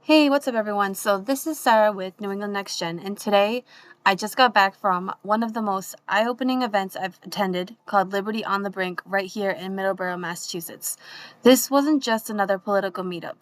Hey, what's up, everyone? So, this is Sarah with New England Next Gen, and today I just got back from one of the most eye opening events I've attended called Liberty on the Brink right here in Middleborough, Massachusetts. This wasn't just another political meetup,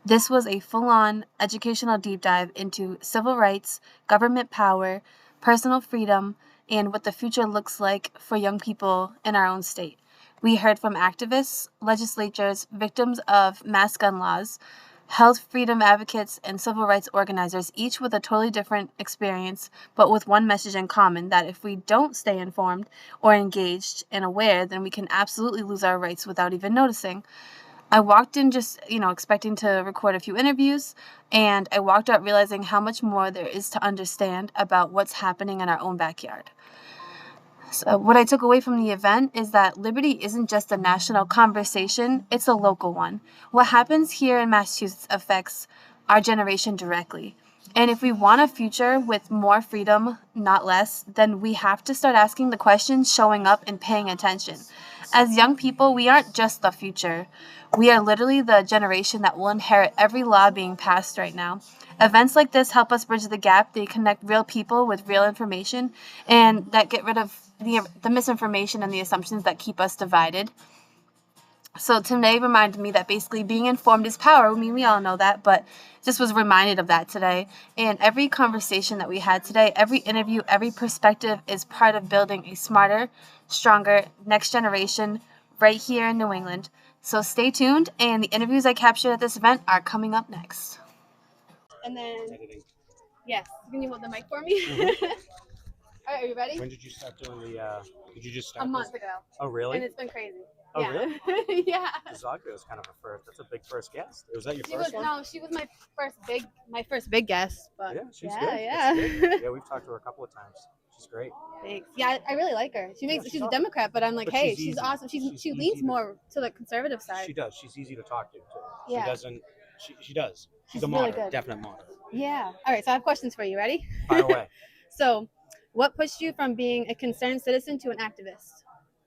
this was a full on educational deep dive into civil rights, government power, personal freedom, and what the future looks like for young people in our own state. We heard from activists, legislators, victims of mass gun laws, health freedom advocates, and civil rights organizers, each with a totally different experience, but with one message in common that if we don't stay informed or engaged and aware, then we can absolutely lose our rights without even noticing. I walked in just, expecting to record a few interviews, and I walked out realizing how much more there is to understand about what's happening in our own backyard. So what I took away from the event is that liberty isn't just a national conversation, it's a local one. What happens here in Massachusetts affects our generation directly. And if we want a future with more freedom, not less, then we have to start asking the questions, showing up, and paying attention. As young people, we aren't just the future. We are literally the generation that will inherit every law being passed right now. Events like this help us bridge the gap. They connect real people with real information and that get rid of the misinformation and the assumptions that keep us divided. So today reminded me that basically being informed is power. I mean, we all know that, but just was reminded of that today. And every conversation that we had today, every interview, every perspective is part of building a smarter, stronger next generation right here in New England. So stay tuned, and the interviews I captured at this event are coming up next. And then, yes, can you hold the mic for me? All right, are you ready? When did you start doing the? Did you just A start month this? ago. Oh, really? And it's been crazy. Oh, Yeah. really? Yeah. Zagre was kind of a first. That's a big first guest. Was that your She first was one? no, she was my first big guest, but Yeah, she's yeah, good. yeah. That's good. Yeah, we've talked to her a couple of times. She's great. Thanks. Yeah, I really like her. Yeah, She's a awesome. Democrat, but I'm like, But hey, she's she's easy. awesome. She's She easy leans to. more to the conservative side. She does. She's easy to talk to too. She Yeah, doesn't. She does. She's a she's really moderate, good. definite moderate. Yeah. All right, so I have questions for you. Ready? Fire away. So, what pushed you from being a concerned citizen to an activist?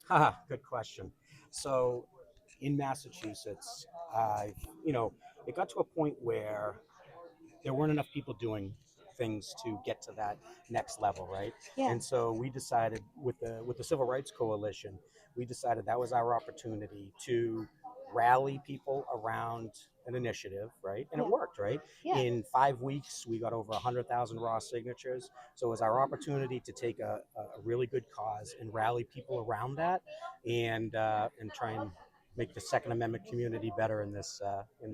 Haha, good question. So, in Massachusetts, I've it got to a point where there weren't enough people doing things to get to that next level, right? Yeah. And so we decided with the Civil Rights Coalition, we decided that was our opportunity to rally people around an initiative, right? And it Yeah. worked, right? Yeah. In 5 weeks, we got over 100,000 raw signatures. So it was our opportunity to take a really good cause and rally people around that, and try and make the Second Amendment community better in this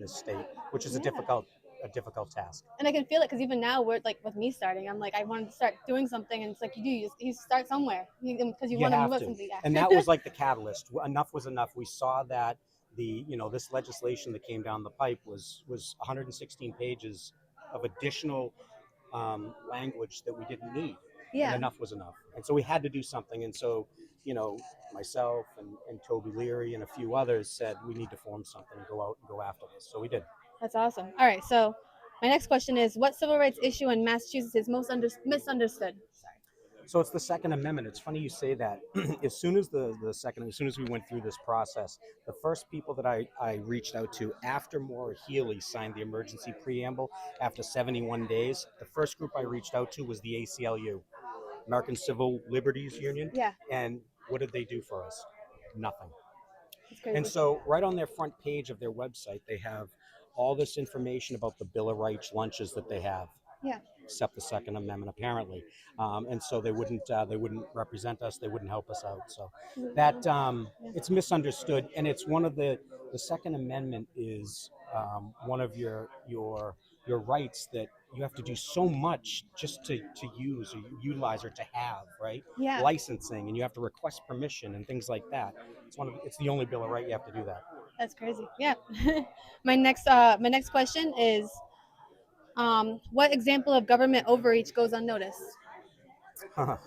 state, which is Yeah. a difficult task. And I can feel it because even now, we're like with me starting, I'm like, I wanted to start doing something, and it's like you start somewhere because you You want to have move up to, something. and Yeah. that was like the catalyst. Enough was enough. We saw that this legislation that came down the pipe was 116 pages of additional language that we didn't need, and Yeah. enough was enough. And so we had to do something. And so you know myself and Tobey Leary and a few others said we need to form something and go out and go after this. So we did. That's awesome. All right, so my next question is, what civil rights issue in Massachusetts is most misunderstood? Sorry. So it's the Second Amendment. It's funny you say that. As soon as we went through this process, the first people that I reached out to after Mawhinney signed the emergency preamble after 71 days, the first group I reached out to was the ACLU, American Civil Liberties Union. Yeah, And what did they do for us? Nothing. it's And crazy. so, right on their front page of their website, they have all this information about the Bill of Rights lunches that they have, Yeah, except the Second Amendment, apparently. And so they wouldn't represent us. They wouldn't help us out. So that it's misunderstood, and it's one of the Second Amendment is one of your rights that you have to do so much just to use or utilize or to have, right? yeah, Licensing, and you have to request permission and things like that. It's the only Bill of Right you have to do that. that's crazy. Yeah. My next question is, what example of government overreach goes unnoticed? I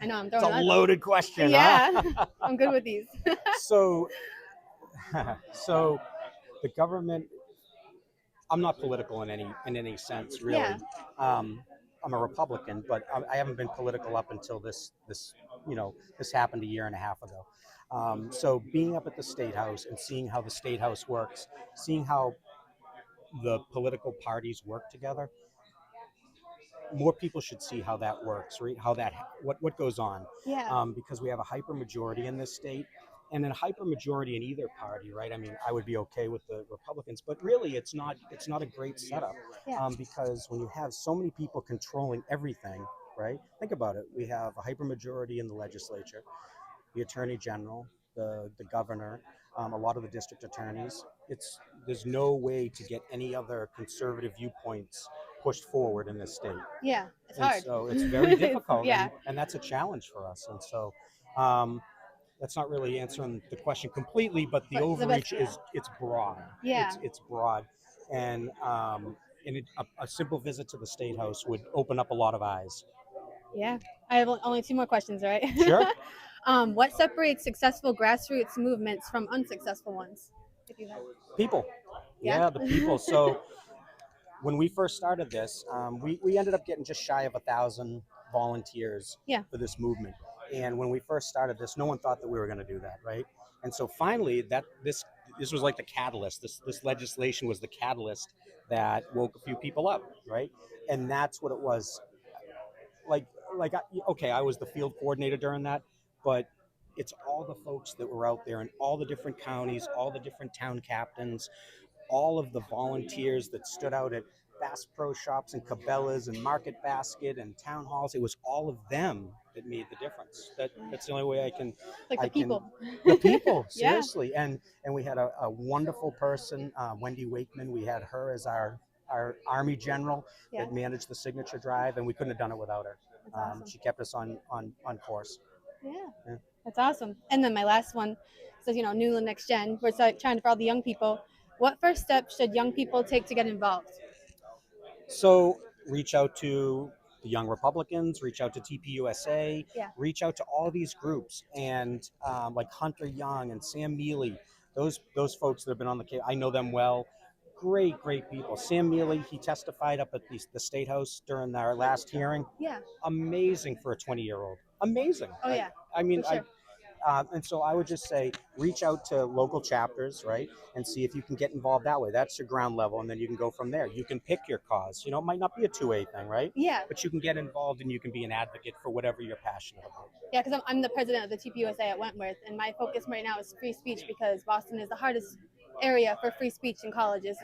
know I'm It's throwing a that. loaded question, huh? Yeah, I'm good with these. So, so the government. I'm not political in any sense, Yeah, really. I'm a Republican, but I haven't been political up until this happened a year and a half ago. So being up at the state house and seeing how the state house works, seeing how the political parties work together, more people should see how that works, right? How that what goes on, Yeah. because we have a hyper majority in this state, and a hyper majority in either party, right? I mean, I would be okay with the Republicans, but really, it's not a great setup, Yeah. because when you have so many people controlling everything, right? Think about it. We have a hyper majority in the legislature, the attorney general, the governor, a lot of the district attorneys. There's no way to get any other conservative viewpoints pushed forward in this state. Yeah, it's And hard. so it's very difficult, Yeah. and that's a challenge for us. And so that's not really answering the question completely, but the But the best, overreach yeah. is it's broad. Yeah. It's broad, and a simple visit to the state house would open up a lot of eyes. Yeah. I have only two more questions, right? Sure. What separates successful grassroots movements from unsuccessful ones? If you have. People. Yeah. Yeah, the people. So when we first started this, we ended up getting just shy of 1,000 volunteers Yeah. for this movement. And when we first started this, no one thought that we were going to do that, right? And so finally, this was like the catalyst. This legislation was the catalyst that woke a few people up, right? And that's what it was. Like okay, I was the field coordinator during that, but it's all the folks that were out there in all the different counties, all the different town captains, all of the volunteers that stood out at Bass Pro Shops and Cabela's and Market Basket and town halls. It was all of them that made the difference. That's the only way Like the I can. people. The people, Yeah. seriously. And we had a wonderful person, Wendy Wakeman. We had her as our Army general Yeah. that managed the signature drive, and we couldn't have done it without her. That's awesome. She kept us on course. Yeah. Yeah. That's awesome. And then my last one says, New England Next Gen. We're trying for all the young people. What first steps should young people take to get involved? So reach out to the Young Republicans, reach out to TPUSA, Yeah. reach out to all these groups, and like Hunter Young and Sam Mealy, those folks that have been on the case, I know them well. Great people. Sam Mealy, he testified up at the State House during our last hearing. Yeah. Amazing for a 20-year-old. Amazing. Oh, yeah. I mean, For sure. and so I would just say reach out to local chapters, right, and see if you can get involved that way. That's your ground level, and then you can go from there. You can pick your cause. It might not be a 2A thing, right? Yeah. But you can get involved, and you can be an advocate for whatever you're passionate about. Yeah, because I'm the president of the TPUSA at Wentworth, and my focus right now is free speech because Boston is the hardest area for free speech in colleges.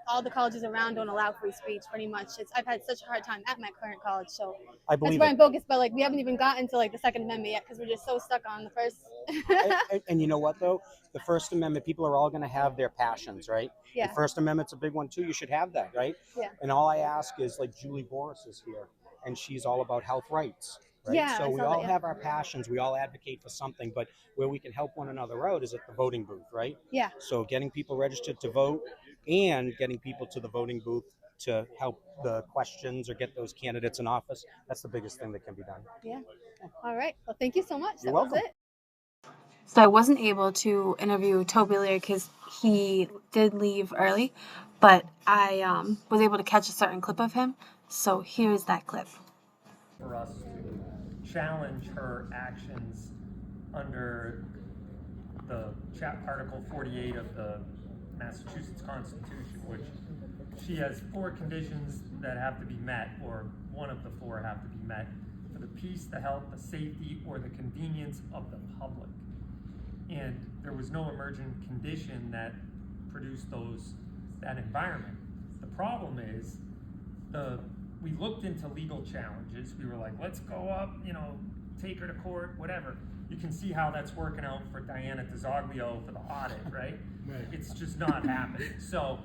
All the colleges around don't allow free speech pretty much. I've had such a hard time at my current college, so I believe that's where it. I'm focused. But we haven't even gotten to the Second Amendment yet because we're just so stuck on the first. and you know what though, the First Amendment, people are all going to have their passions, right? Yeah. The First Amendment's a big one too. You should have that, right? Yeah. And all I ask is Julie Booras is here, and she's all about health rights. Right? Yeah, so we all have our passions. We all advocate for something, but where we can help one another out is at the voting booth, right? Yeah. So getting people registered to vote and getting people to the voting booth to help the questions or get those candidates in office, that's the biggest thing that can be done. Yeah. All right. Well, thank you so much. You're that welcome. was it. So I wasn't able to interview Tobey Leary because he did leave early, but I was able to catch a certain clip of him. So here's that clip. For us to challenge her actions under the Article 48 of the Massachusetts Constitution, which she has 4 conditions that have to be met, or one of the 4 have to be met, for the peace, the health, the safety, or the convenience of the public. And there was no emergent condition that produced that environment. The problem is we looked into legal challenges. We were like, let's go up, take her to court, whatever. You can see how that's working out for Diana DeZoglio for the audit, right? It's just not happening. So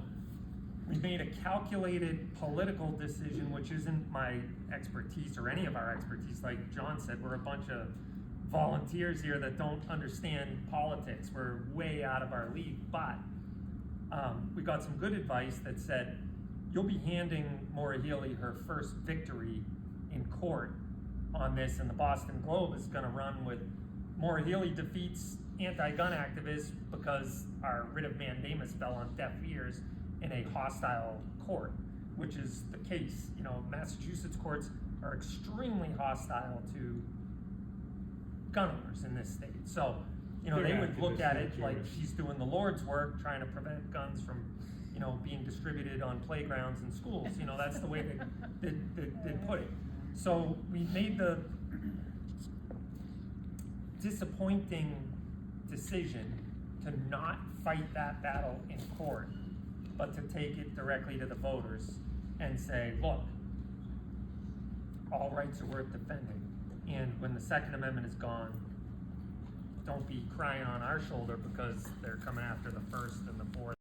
we made a calculated political decision, which isn't my expertise or any of our expertise. Like John said, we're a bunch of volunteers here that don't understand politics. We're way out of our league, but we got some good advice that said, you'll be handing Mawhinney her first victory in court on this, and the Boston Globe is going to run with Mawhinney defeats anti-gun activists because our writ of mandamus fell on deaf ears in a hostile court, which is the case. Massachusetts courts are extremely hostile to gun owners in this state. So, they would look at it like she's doing the Lord's work, trying to prevent guns from, being distributed on playgrounds and schools. That's the way they put it. So we made the disappointing decision to not fight that battle in court, but to take it directly to the voters and say, look, all rights are worth defending. And when the Second Amendment is gone, don't be crying on our shoulder because they're coming after the First and the Fourth.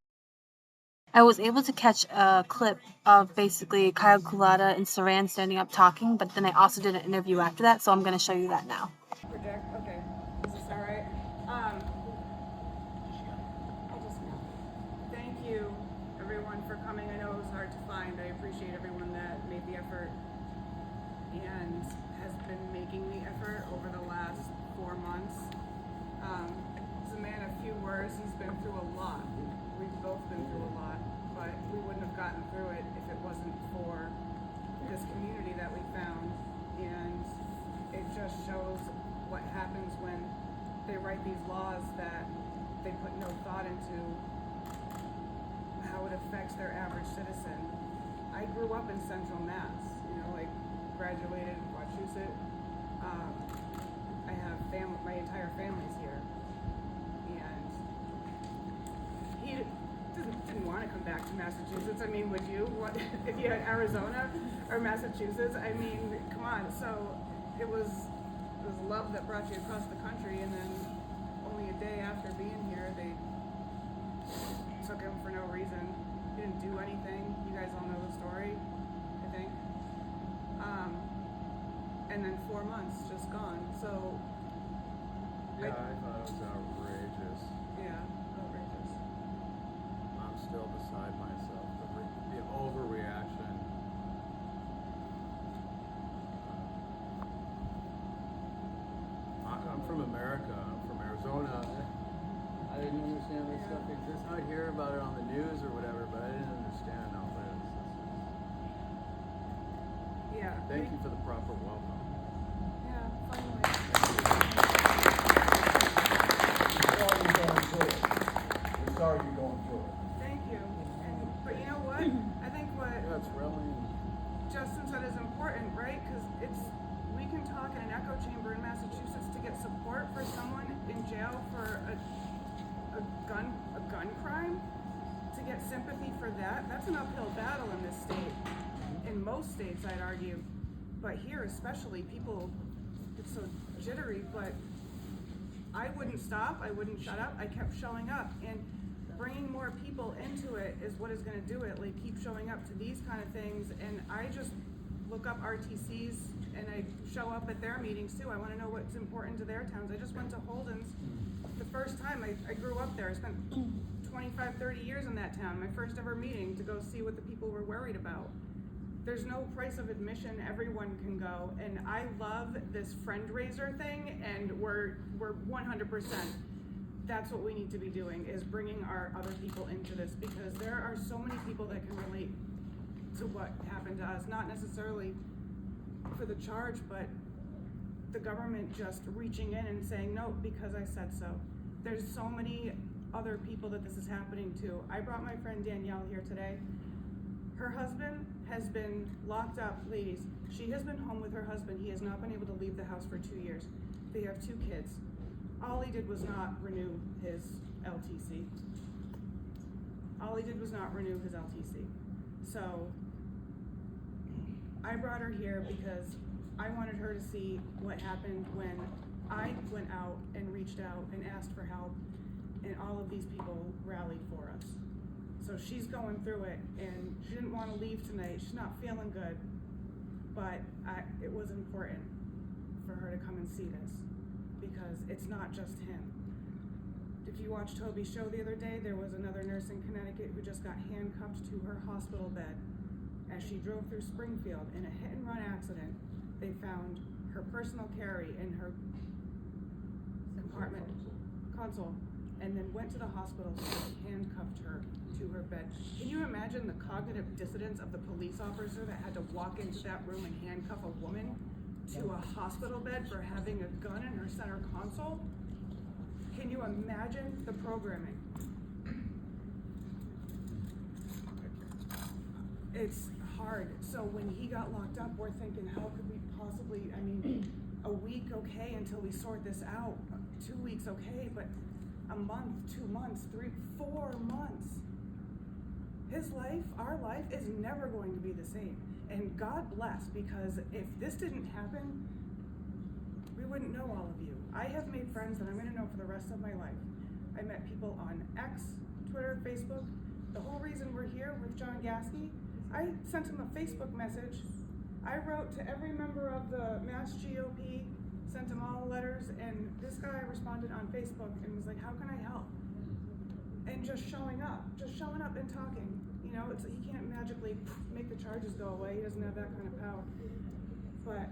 I was able to catch a clip of basically Kyle Kulata and Sarande standing up talking, but then I also did an interview after that, so I'm going to show you that now. Project? Okay. Is this all right? Thank you, everyone, for coming. I know it was hard to find. I appreciate everyone that made the effort and has been making the effort over the last 4 months. He's a man of few words. He's been through a lot. We've both been through a lot, but we wouldn't have gotten through it if it wasn't for this community that we found. And it just shows what happens when they write these laws that they put no thought into how it affects their average citizen. I grew up in Central Mass, graduated in Wachusett. I have my entire family's here. And he didn't want to come back to Massachusetts. I mean, would you? What if you had Arizona or Massachusetts? I mean, come on. So it was love that brought you across the country, and then only a day after being here, they took him for no reason. He didn't do anything. You guys all know the story, I think. And then 4 months just gone. So yeah, I thought it was outrageous. Yeah, outrageous. I'm still beside myself. The overreaction. I'm from America. I'm from Arizona. I didn't understand this stuff exists. I'd hear about it on the news or whatever, but I didn't understand all this. Yeah. Thank you for the proper welcome. Yeah, finally. We're sorry you're going through it. Thank you. But you know what? I think what Yeah, it's really. Justin said is important, right? Because we can talk in an echo chamber in Massachusetts to get support for someone in jail for a gun crime. To get sympathy for that, that's an uphill battle in this state. In most states, I'd argue, but here especially, people get so jittery. But I wouldn't stop. I wouldn't shut up. I kept showing up, and bringing more people into it is what is going to do it. Like, keep showing up to these kind of things, and I just look up RTCs and I show up at their meetings too. I want to know what's important to their towns. I just went to Holden's the first time. I grew up there. I spent 25, 30 years in that town. My first ever meeting to go see what the people were worried about. There's no price of admission. Everyone can go, and I love this friend raiser thing, and we're 100%. That's what we need to be doing, is bringing our other people into this, because there are so many people that can relate to what happened to us, not necessarily for the charge, but the government just reaching in and saying, no, because I said so. There's so many other people that this is happening to. I brought my friend Danielle here today. Her husband has been locked up, ladies. She has been home with her husband. He has not been able to leave the house for 2 years. They have 2 kids. All he did was not renew his LTC. All he did was not renew his LTC. So I brought her here because I wanted her to see what happened when I went out and reached out and asked for help, and all of these people rallied for us. So she's going through it, and she didn't want to leave tonight. She's not feeling good, but it was important for her to come and see this, because it's not just him. If you watched Tobey's show the other day, there was another nurse in Connecticut who just got handcuffed to her hospital bed as she drove through Springfield in a hit-and-run accident. They found her personal carry in her compartment console, and then went to the hospital and handcuffed her to her bed. Can you imagine the cognitive dissonance of the police officer that had to walk into that room and handcuff a woman to a hospital bed for having a gun in her center console? Can you imagine the programming? it's hard. So when he got locked up, we're thinking, how could we possibly, I mean, a week, okay, until we sort this out. 2 weeks, okay, but a month, 2 months, 3, 4 months. His life, our life, is never going to be the same. And God bless, because if this didn't happen, we wouldn't know all of you. I have made friends that I'm going to know for the rest of my life. I met people on X, Twitter, Facebook. The whole reason we're here with John Gaskey, I sent him a Facebook message. I wrote to every member of the Mass GOP, sent him all letters, and this guy responded on Facebook and was like, how can I help? And just showing up and talking. You know, he can't magically make the charges go away. He doesn't have that kind of power. But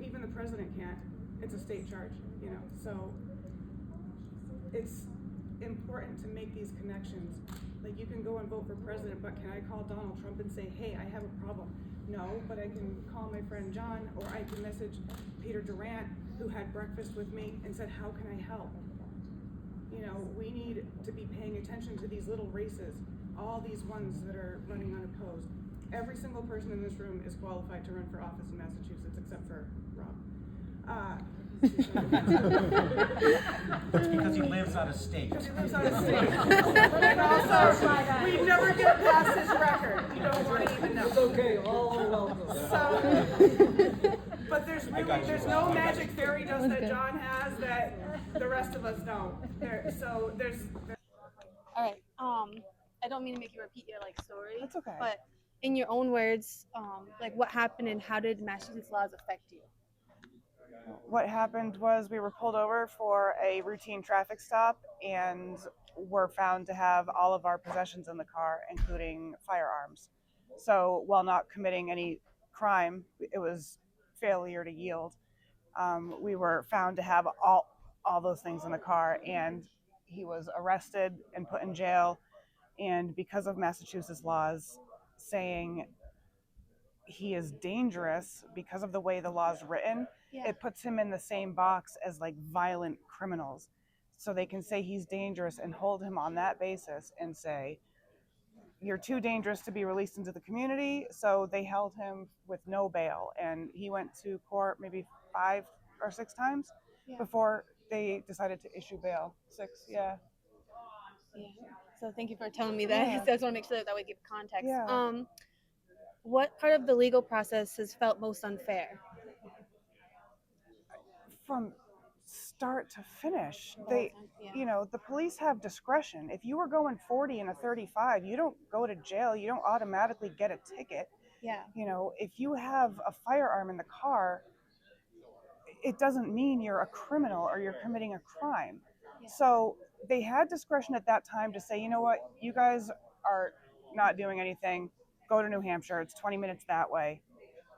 even the president can't. It's a state charge, you know. So it's important to make these connections. Like, you can go and vote for president, but can I call Donald Trump and say, hey, I have a problem? No, but I can call my friend John, or I can message Peter Durant, who had breakfast with me and said, how can I help? You know, we need to be paying attention to these little races, all these ones that are running unopposed. Every single person in this room is qualified to run for office in Massachusetts, except for Rob. That's because he lives out of state. Because he lives out of state. And also, we never get past his record. You don't want to even know. It's okay, all are welcome. So, but there's no magic fairy dust that John has that the rest of us don't. So there's. All right. I don't mean to make you repeat your story. That's okay. But in your own words, what happened and how did Massachusetts laws affect you? What happened was we were pulled over for a routine traffic stop and were found to have all of our possessions in the car, including firearms. So while not committing any crime, it was failure to yield. We were found to have all those things in the car, and he was arrested and put in jail. And because of Massachusetts laws saying he is dangerous because of the way the law is written, it puts him in the same box as violent criminals. So they can say he's dangerous and hold him on that basis and say, you're too dangerous to be released into the community. So they held him with no bail, and he went to court maybe 5 or 6 times before they decided to issue bail. 6, yeah. So thank you for telling me that. Yeah. So I just want to make sure that we give context. Yeah. What part of the legal process has felt most unfair? From start to finish, the police have discretion. If you were going 40 and a 35, you don't go to jail. You don't automatically get a ticket. Yeah. If you have a firearm in the car, it doesn't mean you're a criminal or you're committing a crime. Yeah. So they had discretion at that time to say, you know what, you guys are not doing anything. Go to New Hampshire. It's 20 minutes that way.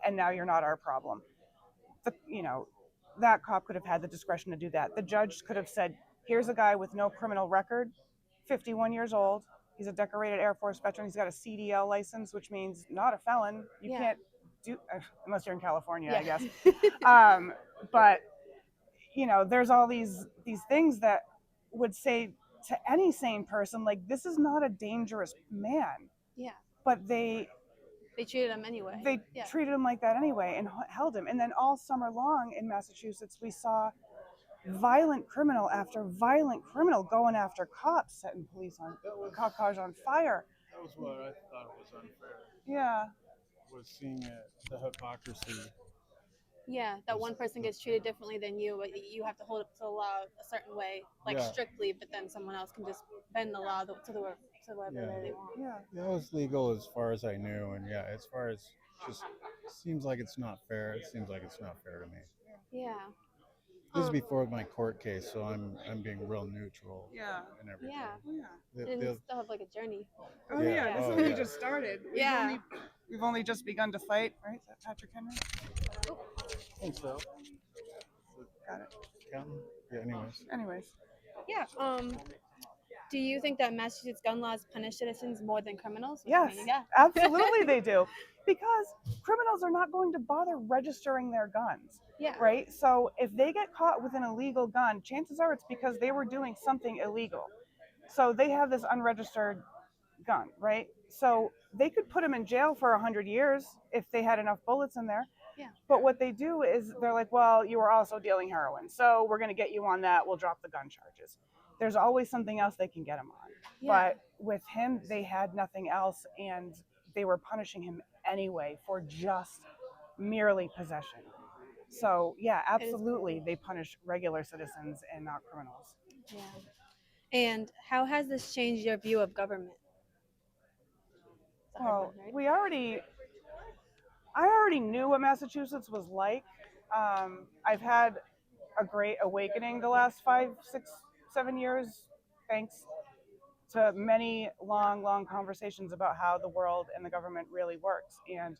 And now you're not our problem. That cop could have had the discretion to do that. The judge could have said, here's a guy with no criminal record, 51 years old. He's a decorated Air Force veteran. He's got a CDL license, which means not a felon. You can't do, unless you're in California, I guess. But, there's all these things that would say to any sane person, this is not a dangerous man. Yeah. But they treated him anyway. They treated him like that anyway and held him. And then all summer long in Massachusetts, we saw violent criminal after violent criminal going after cops, setting police on cars on fire. That was what I thought was unfair. Yeah. Was seeing the hypocrisy. Yeah, that one person gets treated differently than you, but you have to hold up to the law a certain way, strictly, but then someone else can just bend the law to whatever way they want. Yeah, it was legal as far as I knew, and as far as just seems like it's not fair. It seems like it's not fair to me. Yeah. This is before my court case, so I'm being real neutral. And everything. Yeah. And you still have a journey. Oh yeah, this only just started. We've only just begun to fight, right? Is that Patrick Henry? I think so. Got it. Counting? Yeah. Anyways. Yeah. Do you think that Massachusetts gun laws punish citizens more than criminals? Yes, absolutely they do. Because criminals are not going to bother registering their guns. Yeah. Right? So if they get caught with an illegal gun, chances are it's because they were doing something illegal. So they have this unregistered gun, right? So they could put them in jail for 100 years if they had enough bullets in there. Yeah. But what they do is they're like, well, you were also dealing heroin, so we're going to get you on that. We'll drop the gun charges. There's always something else they can get him on. Yeah. But with him, they had nothing else, and they were punishing him anyway for just merely possession. So yeah, absolutely, they punish regular citizens and not criminals. Yeah. And how has this changed your view of government? Well, I already knew what Massachusetts was like. I've had a great awakening the last 5, 6, 7 years, thanks to many long conversations about how the world and the government really works and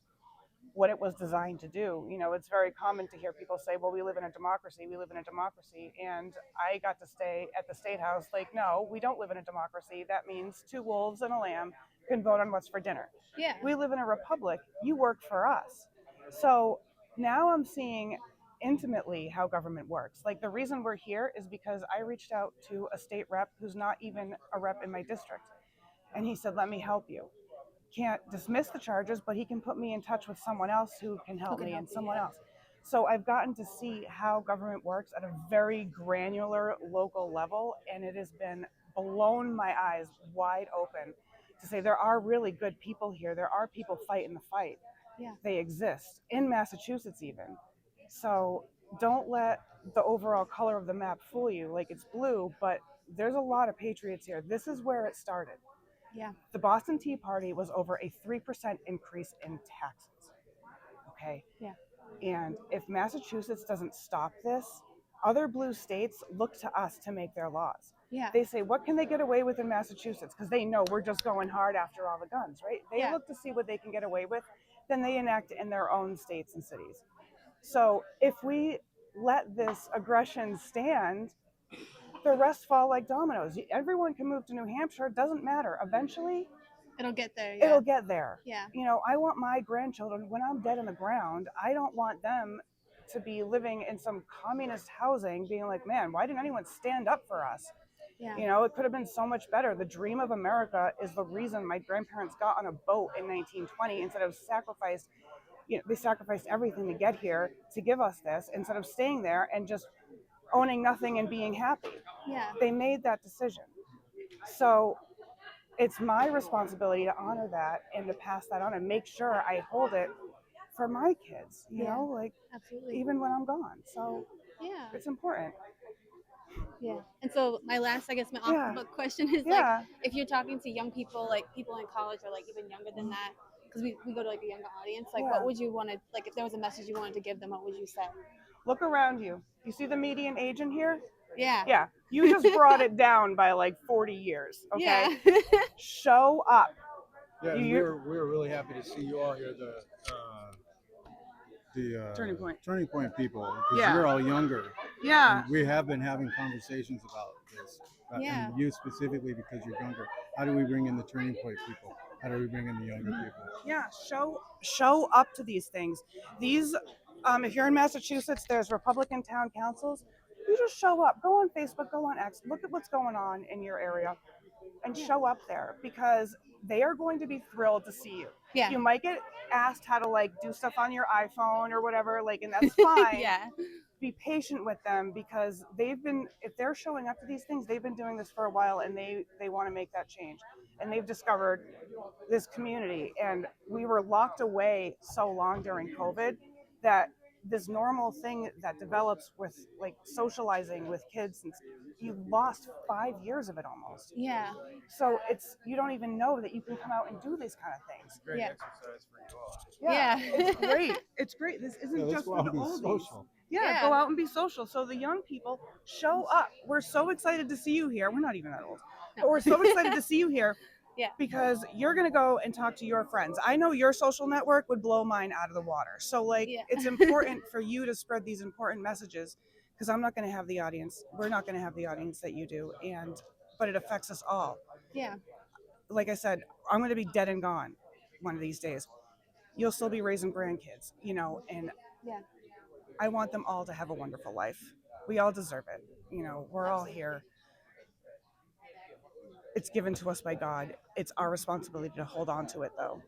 what it was designed to do. You know, it's very common to hear people say, well, we live in a democracy, we live in a democracy. And I got to stay at the State House like, no, we don't live in a democracy. That means 2 wolves and a lamb can vote on what's for dinner. Yeah. We live in a republic. You work for us. So now I'm seeing intimately how government works. Like the reason we're here is because I reached out to a state rep who's not even a rep in my district. And he said, let me help you. Can't dismiss the charges, but he can put me in touch with someone else who can help me and someone else. So I've gotten to see how government works at a very granular local level, and it has been blown my eyes wide open to say there are really good people here. There are people fighting the fight. Yeah. They exist in Massachusetts even. So don't let the overall color of the map fool you. Like it's blue, but there's a lot of patriots here. This is where it started. Yeah. The Boston Tea Party was over a 3% increase in taxes. Okay. Yeah. And if Massachusetts doesn't stop this, other blue states look to us to make their laws. Yeah. They say, what can they get away with in Massachusetts? Because they know we're just going hard after all the guns, right? They look to see what they can get away with, then they enact it in their own states and cities. So if we let this aggression stand, the rest fall like dominoes. Everyone can move to New Hampshire. It doesn't matter. Eventually, it'll get there. Yeah. it'll get there. Yeah. You know, I want my grandchildren, when I'm dead in the ground, I don't want them to be living in some communist housing being like, man, why didn't anyone stand up for us? Yeah. You know, it could have been so much better. The dream of America is the reason my grandparents got on a boat in 1920 instead of they sacrificed everything to get here to give us this instead of staying there and just owning nothing and being happy. Yeah. They made that decision. So it's my responsibility to honor that and to pass that on and make sure I hold it for my kids, you know, like absolutely. even when I'm gone. So yeah, it's important. Yeah. And so my last, I guess, my off the book question is like, if you're talking to young people, like people in college or like even younger than that, because we go to like a younger audience, like what would you want to, like if there was a message you wanted to give them, what would you say? Look around you. You see the median age in here? Yeah. Yeah. You just brought it down by like 40 years. Okay. Yeah. Show up. Yeah, and we're really happy to see you all here. The turning point people, because you're all younger. Yeah. And we have been having conversations about this. And you specifically because you're younger. How do we bring in the turning point people? How do we bring in the younger people? Yeah, show up to these things. These, if you're in Massachusetts, there's Republican town councils. You just show up. Go on Facebook, go on X, look at what's going on in your area, and show up there because they are going to be thrilled to see you. Yeah. You might get asked how to like do stuff on your iPhone or whatever, like, and that's fine. Yeah. Be patient with them because if they're showing up to these things, they've been doing this for a while and they want to make that change. And they've discovered this community. And we were locked away so long during COVID that this normal thing that develops with like socializing with kids, and you lost 5 years of it almost. Yeah. So you don't even know that you can come out and do these kind of things. Great exercise for you all. Yeah. It's great. It's great. This isn't just for the oldies. Social. Yeah, go out and be social. So the young people, show up. We're so excited to see you here. We're not even that old, but we're so excited to see you here. Yeah. Because you're going to go and talk to your friends. I know your social network would blow mine out of the water. So like, it's important for you to spread these important messages because I'm not going to have the audience. We're not going to have the audience that you do. But it affects us all. Yeah. Like I said, I'm going to be dead and gone one of these days. You'll still be raising grandkids, you know, and I want them all to have a wonderful life. We all deserve it. You know, we're all here. It's given to us by God. It's our responsibility to hold on to it, though.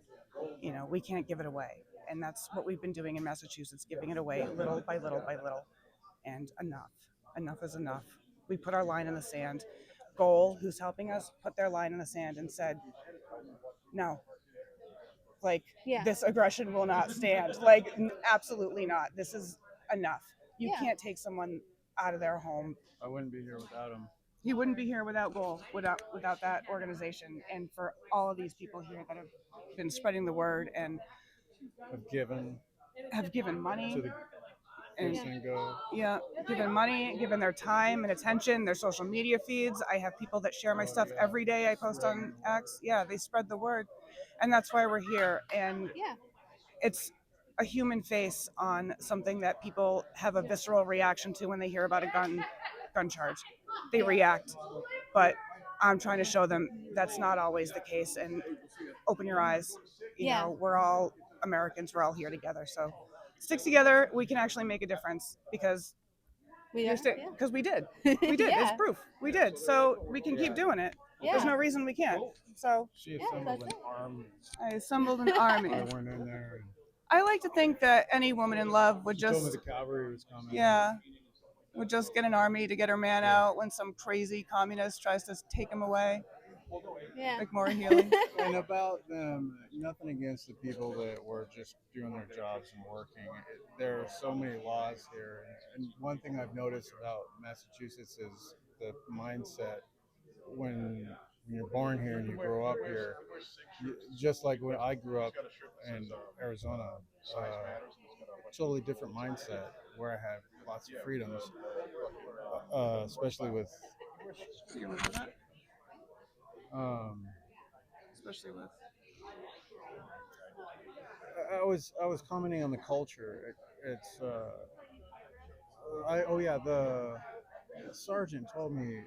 We can't give it away. And that's what we've been doing in Massachusetts, giving it away little by little by little. And enough is enough. We put our line in the sand. Goal, who's helping us, put their line in the sand and said, no, like, this aggression will not stand. Like, absolutely not. This is enough. You can't take someone out of their home. I wouldn't be here without him. He wouldn't be here without Goal, without that organization, and for all of these people here that have been spreading the word and have given money to the and given money, given their time and attention, their social media feeds. I have people that share my stuff every day. I post on X. Yeah, they spread the word, and that's why we're here. And it's a human face on something that people have a visceral reaction to when they hear about a gun charge. They react, but I'm trying to show them that's not always the case. And open your eyes. We're all Americans. We're all here together. So stick together. We can actually make a difference because we did. We did. It's proof. We did. So we can keep doing it. There's no reason we can't. So She assembled an army. I assembled an army. I went in there. I like to think that any woman in love would She told me just the cavalry was coming. would just get an army to get her man out when some crazy communist tries to take him away. Like Mawhinney. And about them, nothing against the people that were just doing their jobs and working. There are so many laws here. And one thing I've noticed about Massachusetts is the mindset when you're born here and you grow up here. Just like when I grew up in Arizona, totally different mindset where I had lots of freedoms, especially with. Especially with. I was commenting on the culture. The sergeant told me.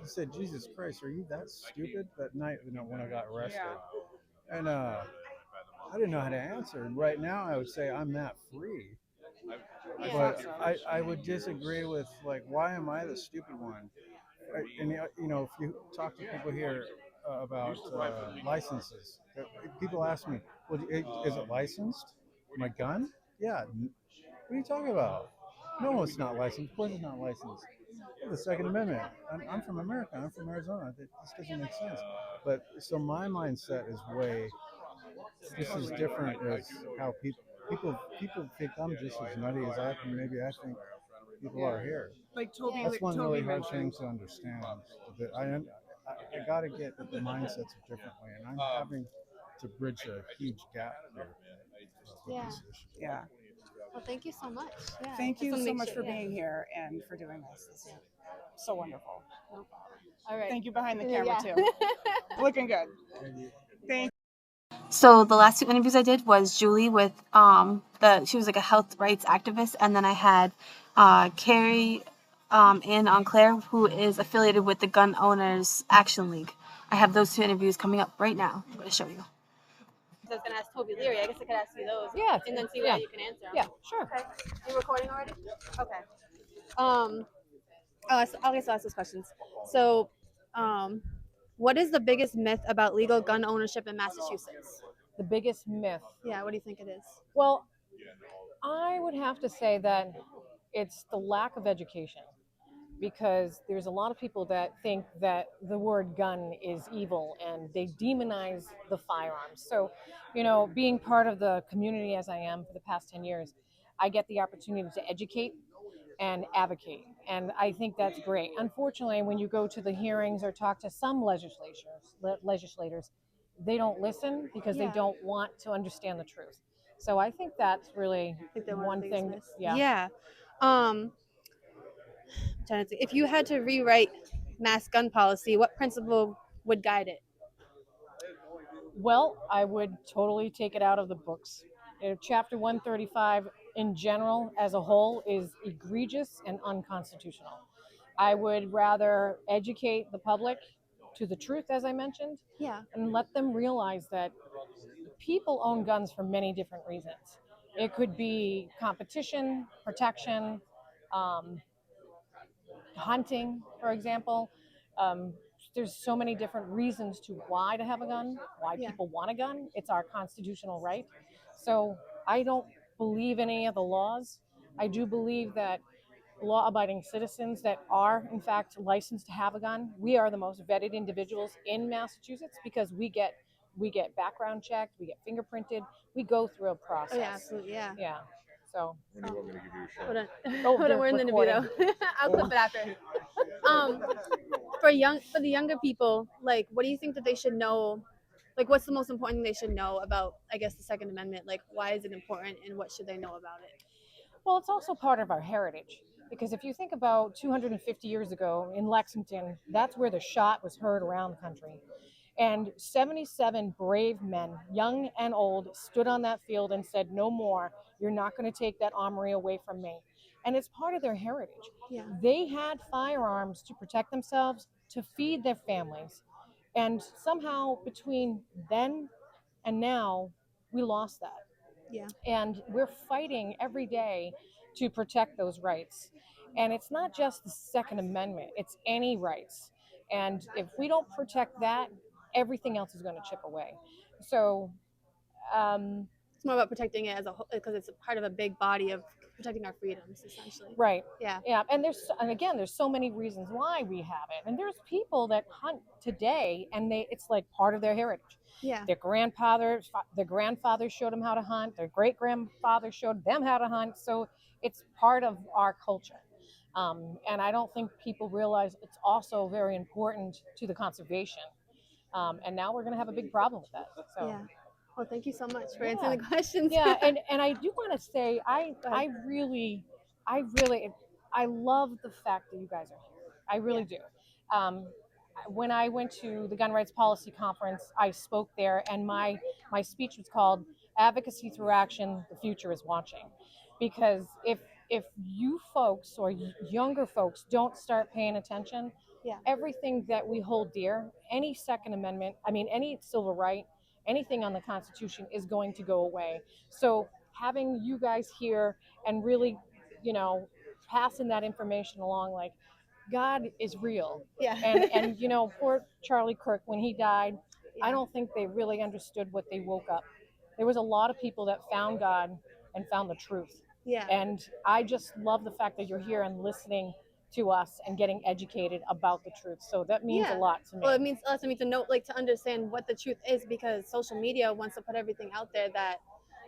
He said, "Jesus Christ, are you that stupid?" That night, when I got arrested, and I didn't know how to answer. And right now, I would say I'm that free. But I would disagree with, like, why am I the stupid one? And if you talk to people here about licenses, people ask me, "Well, is it licensed? My gun? Yeah. What are you talking about? No, it's not licensed. Of course, it's not licensed. The Second Amendment. I'm from America. I'm from Arizona. This doesn't make sense." But so my mindset is this is different as how people think I'm just as nutty as I think people are here. Like That's one really hard thing to understand. That I got to get that the mindsets are differently, and I'm having to bridge a huge gap here with this issue. Yeah. Well, thank you so much. Thank you so much for being here and for doing this. It's so wonderful. No problem. All right. Thank you behind the camera too. Looking good. Thank you. So the last two interviews I did was Julie with she was like a health rights activist, and then I had Carrie in on Claire, who is affiliated with the Gun Owners Action League. I have those two interviews coming up right now. I'm going to show you. I was going to ask Tobey Leary. I guess I could ask you those. Yeah. And then see whether you can answer them. Yeah, sure. Okay. You recording already? Okay. I'll guess I'll ask those questions. So, what is the biggest myth about legal gun ownership in Massachusetts? The biggest myth. Yeah, what do you think it is? Well, I would have to say that it's the lack of education, because there's a lot of people that think that the word gun is evil and they demonize the firearms. So, being part of the community as I am for the past 10 years, I get the opportunity to educate and advocate. And I think that's great. Unfortunately, when you go to the hearings or talk to some legislators, they don't listen because they don't want to understand the truth. So I think that's really one thing. Yeah. Trying to think. If you had to rewrite mass gun policy, what principle would guide it? Well, I would totally take it out of the books. Chapter 135 in general as a whole is egregious and unconstitutional. I would rather educate the public to the truth, as I mentioned, and let them realize that people own guns for many different reasons. It could be competition, protection, hunting, for example, there's so many different reasons to why to have a gun, why people want a gun. It's our constitutional right. So I don't believe in any of the laws. I do believe that law-abiding citizens that are in fact licensed to have a gun, we are the most vetted individuals in Massachusetts because we get background checked, we get fingerprinted, we go through a process. Oh yeah, absolutely, yeah. Yeah. So When do you want me to give you a shout? Hold on. Oh, Hold on, the we're in the interview though. recording. I'll clip it after. For the younger people, like, what do you think that they should know? Like, what's the most important thing they should know about, I guess, the Second Amendment? Like, why is it important, and what should they know about it? Well, it's also part of our heritage because if you think about 250 years ago in Lexington, that's where the shot was heard around the country. And 77 brave men, young and old, stood on that field and said, no more. You're not going to take that armory away from me. And it's part of their heritage. Yeah. They had firearms to protect themselves, to feed their families. And somehow between then and now, we lost that. Yeah. And we're fighting every day to protect those rights. And it's not just the Second Amendment, it's any rights. And if we don't protect that, everything else is going to chip away. So, it's more about protecting it as a whole because it's a part of a big body of protecting our freedoms, essentially. right. Yeah. Yeah. And again, there's so many reasons why we have it. And there's people that hunt today and it's like part of their heritage. Yeah. Their grandfathers showed them how to hunt. Their great grandfather showed them how to hunt. So it's part of our culture. And I don't think people realize it's also very important to the conservation. And now we're going to have a big problem with that. So. Yeah. Well, thank you so much for answering the questions. Yeah, and I do want to say I really love the fact that you guys are here. I really do. When I went to the Gun Rights Policy Conference, I spoke there, and my speech was called "Advocacy Through Action: The Future is Watching," because if you folks or younger folks don't start paying attention, everything that we hold dear, any Second Amendment, I mean, any civil right, anything on the Constitution is going to go away. So having you guys here and really, passing that information along, like God is real. Yeah. And poor Charlie Kirk, when he died, I don't think they really understood what they woke up. There was a lot of people that found God and found the truth. Yeah. And I just love the fact that you're here and listening to us and getting educated about the truth. So that means a lot to me. Well, it means us to me to know, like, to understand what the truth is, because social media wants to put everything out there that,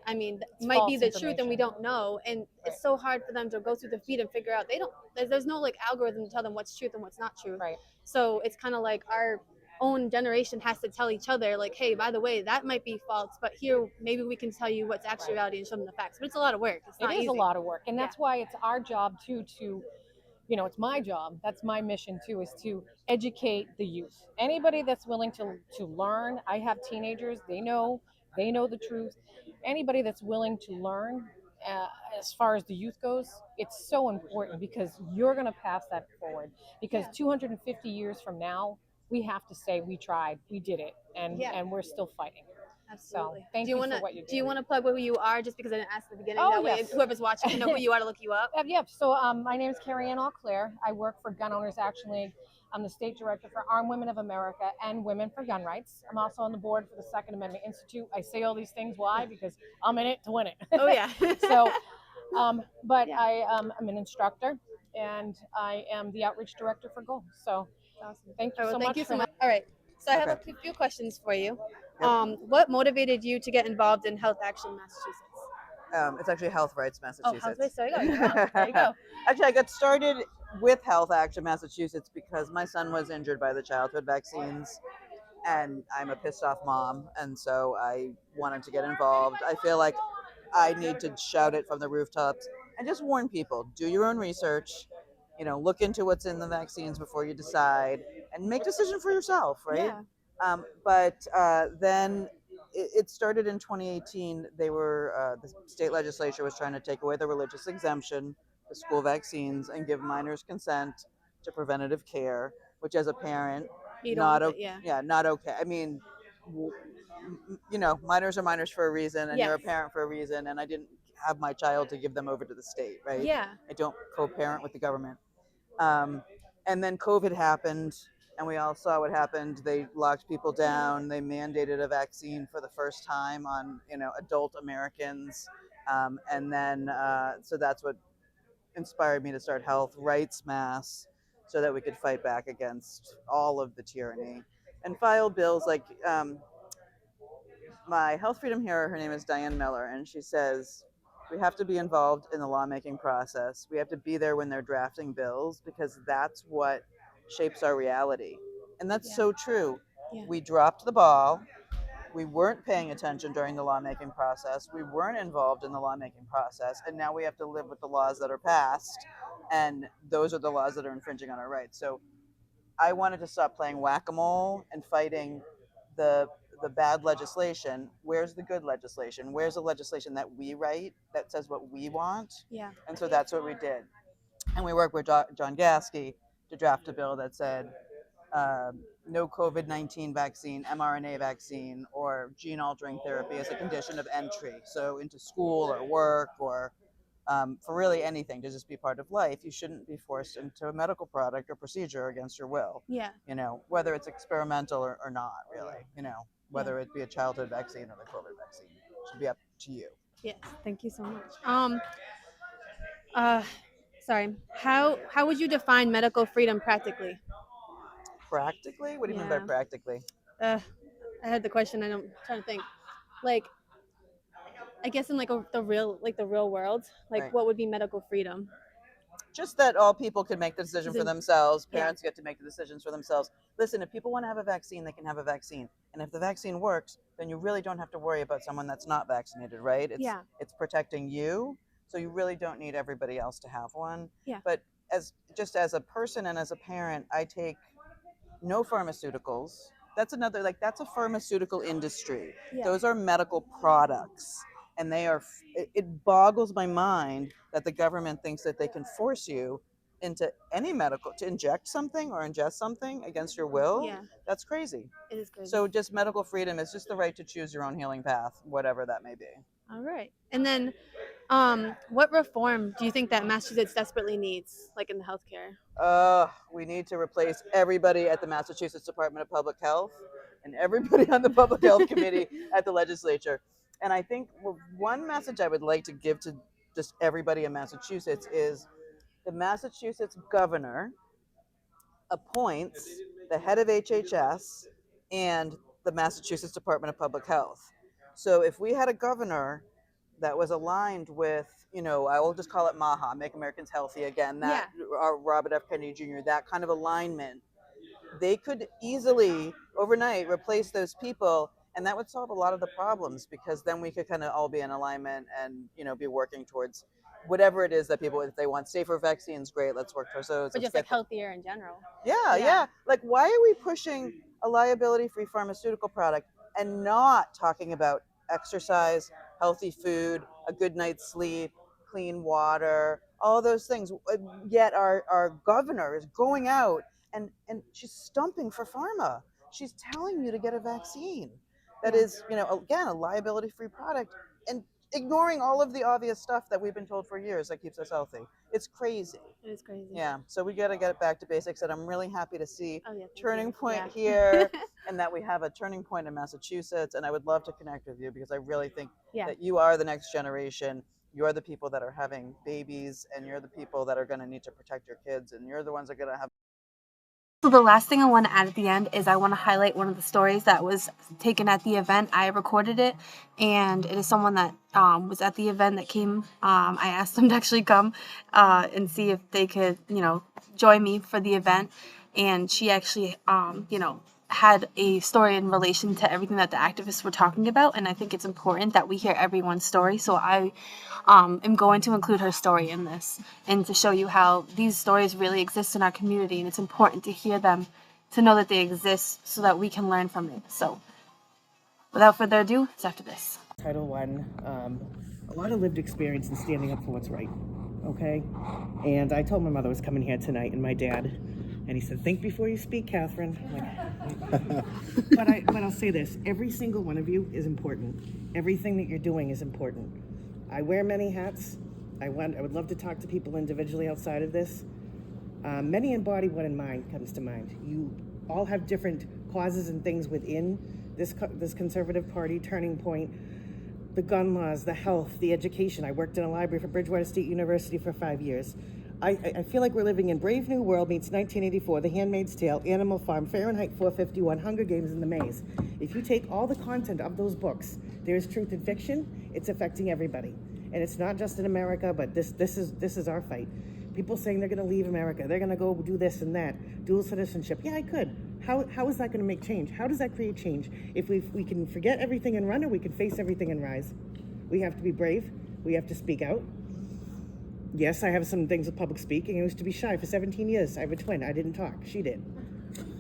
I mean, might be the truth and we don't know. And it's so hard for them to go through the feed and figure out. There's no like algorithm to tell them what's truth and what's not true. Right. So it's kind of like our own generation has to tell each other, like, hey, by the way, that might be false, but here maybe we can tell you what's actually reality and show them the facts. But it's a lot of work. It's not easy. It is a lot of work, and that's why it's our job too to, it's my job. That's my mission too, is to educate the youth. Anybody that's willing to learn. I have teenagers. They know the truth. Anybody that's willing to learn, as far as the youth goes, it's so important because you're going to pass that forward. Because 250 years from now, we have to say we tried, we did it, and we're still fighting. Absolutely. So thank you for what you do. Do you want to plug who you are, just because I didn't ask at the beginning? Oh, that way, yes. whoever's watching can know who you are to look you up. Yeah. So my name is Carrie Ann Auclair. I work for Gun Owners Action League. I'm the state director for Armed Women of America and Women for Gun Rights. I'm also on the board for the Second Amendment Institute. I say all these things. Why? Because I'm in it to win it. Oh, yeah. So, but I'm an instructor, and I am the outreach director for GOAL. So awesome. Thank you so much. Thank you so much. All right. So I have a few questions for you. What motivated you to get involved in Health Action Massachusetts? It's actually Health Rights Massachusetts. Oh, Health Rights. There you go. There you go. Actually, I got started with Health Action Massachusetts because my son was injured by the childhood vaccines, and I'm a pissed off mom, and so I wanted to get involved. I feel like I need to shout it from the rooftops and just warn people: do your own research. Look into what's in the vaccines before you decide, and make a decision for yourself, right? Yeah. But then it started in 2018. They were the state legislature was trying to take away the religious exemption to school vaccines and give minors consent to preventative care, which as a parent, not okay. I mean, minors are minors for a reason, and you're a parent for a reason. And I didn't have my child to give them over to the state, right? Yeah. I don't co-parent with the government. And then COVID happened, And we all saw what happened. They locked people down. They mandated a vaccine for the first time on, adult Americans. And then, so that's what inspired me to start Health Rights Mass so that we could fight back against all of the tyranny and file bills like my health freedom hero, her name is Diane Miller, and she says we have to be involved in the lawmaking process. We have to be there when they're drafting bills because that's what shapes our reality. And that's so true. Yeah. We dropped the ball. We weren't paying attention during the lawmaking process. We weren't involved in the lawmaking process. And now we have to live with the laws that are passed. And those are the laws that are infringing on our rights. So I wanted to stop playing whack-a-mole and fighting the bad legislation. Where's the good legislation? Where's the legislation that we write that says what we want? Yeah. And so that's what we did. And we worked with John Gaskey to draft a bill that said no COVID-19 vaccine, mRNA vaccine, or gene-altering therapy as a condition of entry. So into school or work or for really anything to just be part of life, you shouldn't be forced into a medical product or procedure against your will. Yeah. Whether it's experimental or not, really. Whether it be a childhood vaccine or the COVID vaccine, it should be up to you. Yes. Thank you so much. Sorry. How would you define medical freedom practically? Practically? What do you mean by practically? I had the question. I'm trying to think. Like, I guess in the real world, Right. what would be medical freedom? Just that all people can make the decision for themselves. Yeah. Parents get to make the decisions for themselves. Listen, if people want to have a vaccine, they can have a vaccine. And if the vaccine works, then you really don't have to worry about someone that's not vaccinated, right? It's protecting you. So you really don't need everybody else to have one. Yeah. But as a person and as a parent, I take no pharmaceuticals. That's a pharmaceutical industry. Yeah. Those are medical products. And it boggles my mind that the government thinks that they can force you into any to inject something or ingest something against your will. Yeah. That's crazy. It is crazy. So just medical freedom is just the right to choose your own healing path, whatever that may be. All right. And then, what reform do you think that Massachusetts desperately needs, in the healthcare? We need to replace everybody at the Massachusetts Department of Public Health and everybody on the Public Health Committee at the legislature. And I think one message I would like to give to just everybody in Massachusetts is the Massachusetts governor appoints the head of HHS and the Massachusetts Department of Public Health. So if we had a governor that was aligned with, I will just call it MAHA, Make Americans Healthy Again, Robert F. Kennedy Jr., that kind of alignment, they could easily overnight replace those people, and that would solve a lot of the problems because then we could kind of all be in alignment and be working towards whatever it is that people, if they want safer vaccines, great, let's work towards those. But just healthier in general. Yeah. Why are we pushing a liability-free pharmaceutical product and not talking about exercise, healthy food, a good night's sleep, clean water, all those things? Yet our governor is going out and she's stumping for pharma. She's telling you to get a vaccine that is, again, a liability-free product and ignoring all of the obvious stuff that we've been told for years that keeps us healthy. It's crazy. It is crazy. Yeah, so we got to get it back to basics, and I'm really happy to see turning point Yeah. here and that we have a turning point in Massachusetts, and I would love to connect with you because I really think that you are the next generation. You're the people that are having babies, and you're the people that are going to need to protect your kids, and you're the ones that are going to have. So the last thing I want to add at the end is I want to highlight one of the stories that was taken at the event. I recorded it, and it is someone that was at the event that came. I asked them to actually come and see if they could, join me for the event. And she actually, had a story in relation to everything that the activists were talking about. And I think it's important that we hear everyone's story. So I am going to include her story in this and to show you how these stories really exist in our community. And it's important to hear them, to know that they exist so that we can learn from it. So without further ado, it's after this. Title I, a lot of lived experience in standing up for what's right, okay? And I told my mother I was coming here tonight, and my dad, and he said, think before you speak, Catherine. But I'll say this, every single one of you is important. Everything that you're doing is important. I wear many hats. I would love to talk to people individually outside of this. Many in body, one in mind comes to mind. all have different causes and things within this conservative party. Turning Point, the gun laws, the health, the education. I worked in a library for Bridgewater State University for 5 years. I feel like we're living in Brave New World meets 1984, The Handmaid's Tale, Animal Farm, Fahrenheit 451, Hunger Games, and The Maze. If you take all the content of those books, there is truth in fiction. It's affecting everybody, and it's not just in America. But this is our fight. People saying they're going to leave America, they're going to go do this and that, dual citizenship. Yeah, I could. How is that going to make change? How does that create change? If we can forget everything and run, or we can face everything and rise. We have to be brave. We have to speak out. Yes, I have some things with public speaking. I used to be shy for 17 years. I have a twin. I didn't talk. She did.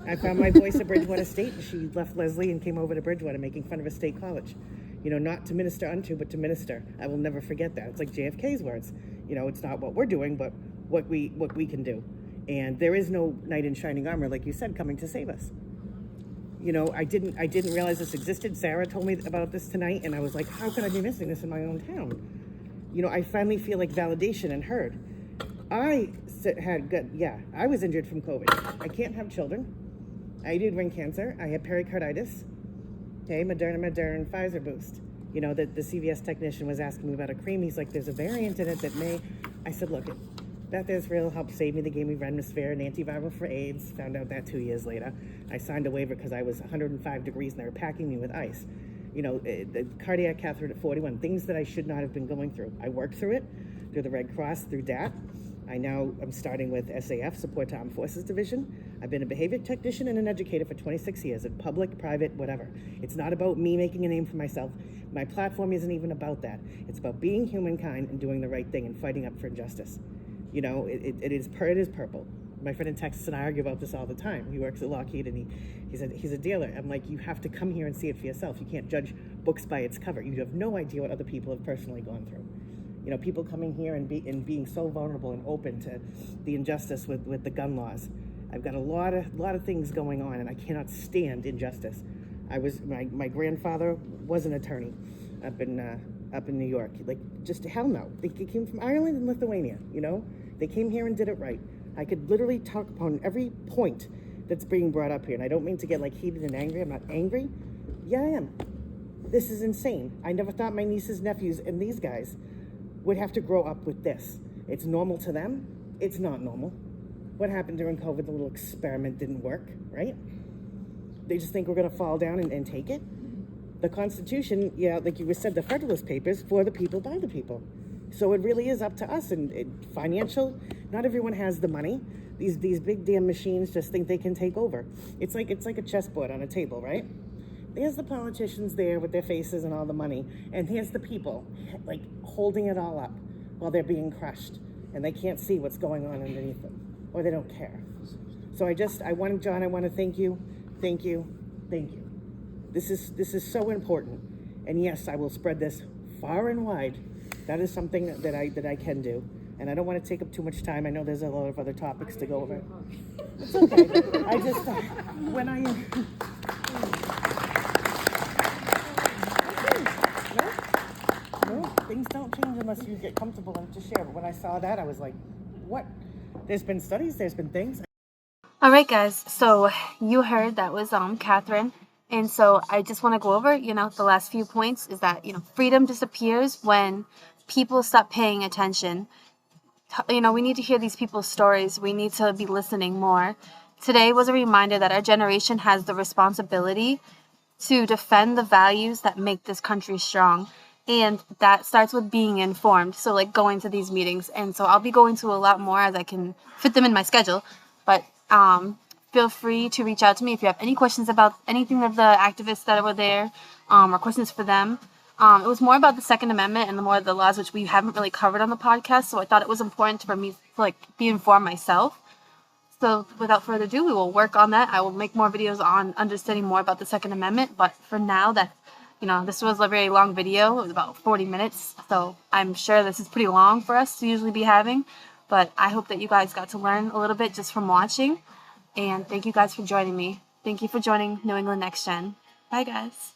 I found my voice at Bridgewater State, and she left Leslie and came over to Bridgewater, making fun of a state college. You know, not to minister unto, but to minister. I will never forget that. It's like JFK's words. You know, it's not what we're doing, but what we can do. And there is no knight in shining armor, like you said, coming to save us. You know, I didn't realize this existed. Sarah told me about this tonight, and I was like, how could I be missing this in my own town? You know, I finally feel like validation and heard. I was injured from COVID. I can't have children. I did ring cancer. I had pericarditis. Okay, Moderna, and Pfizer boost. You know, the CVS technician was asking me about a cream. He's like, there's a variant in it that may. I said, look, Beth Israel helped save me. They gave me Remdesivir, an antiviral for AIDS. Found out that 2 years later. I signed a waiver because I was 105 degrees and they were packing me with ice. You know, the cardiac catheter at 41, things that I should not have been going through. I worked through it, through the Red Cross, through DAT. I'm starting with SAF, Support to Armed Forces Division. I've been a behavior technician and an educator for 26 years, in public, private, whatever. It's not about me making a name for myself. My platform isn't even about that. It's about being humankind and doing the right thing and fighting up for injustice. You know, it is purple. My friend in Texas and I argue about this all the time. He works at Lockheed, and he's a dealer. I'm like, you have to come here and see it for yourself. You can't judge books by its cover. You have no idea what other people have personally gone through. You know, people coming here and being so vulnerable and open to the injustice with the gun laws. I've got a lot of things going on, and I cannot stand injustice. My grandfather was an attorney up in New York. Like, just hell no. They came from Ireland and Lithuania. You know, they came here and did it right. I could literally talk upon every point that's being brought up here, and I don't mean to get like heated and angry. I'm not angry. Yeah, I am. This is insane. I never thought my nieces, nephews, and these guys would have to grow up with this. It's normal to them. It's not normal. What happened during COVID? The little experiment didn't work, right? They just think we're going to fall down and take it. The Constitution, yeah, like you said, the Federalist Papers, for the people, by the people. So it really is up to us. And financial, not everyone has the money. These big damn machines just think they can take over. It's like a chessboard on a table, right? There's the politicians there with their faces and all the money, and here's the people like holding it all up while they're being crushed, and they can't see what's going on underneath them, or they don't care. So I want to thank you. This is so important, and yes, I will spread this far and wide. That is something that I can do, and I don't want to take up too much time. I know there's a lot of other topics to go over. It's okay. I just when I. No, things don't change unless you get comfortable enough to share. But when I saw that, I was like, what? There's been studies, there's been things. All right, guys. So you heard that was Catherine. And so I just want to go over, the last few points is that, freedom disappears when people stop paying attention. We need to hear these people's stories. We need to be listening more. Today was a reminder that our generation has the responsibility to defend the values that make this country strong. And that starts with being informed. So like going to these meetings. And so I'll be going to a lot more as I can fit them in my schedule. But feel free to reach out to me if you have any questions about anything of the activists that were there, or questions for them. It was more about the Second Amendment and more of the laws, which we haven't really covered on the podcast. So I thought it was important for me to be informed myself. So without further ado, we will work on that. I will make more videos on understanding more about the Second Amendment. But for now, this was a very long video. It was about 40 minutes. So I'm sure this is pretty long for us to usually be having. But I hope that you guys got to learn a little bit just from watching. And thank you guys for joining me. Thank you for joining New England Next Gen. Bye, guys.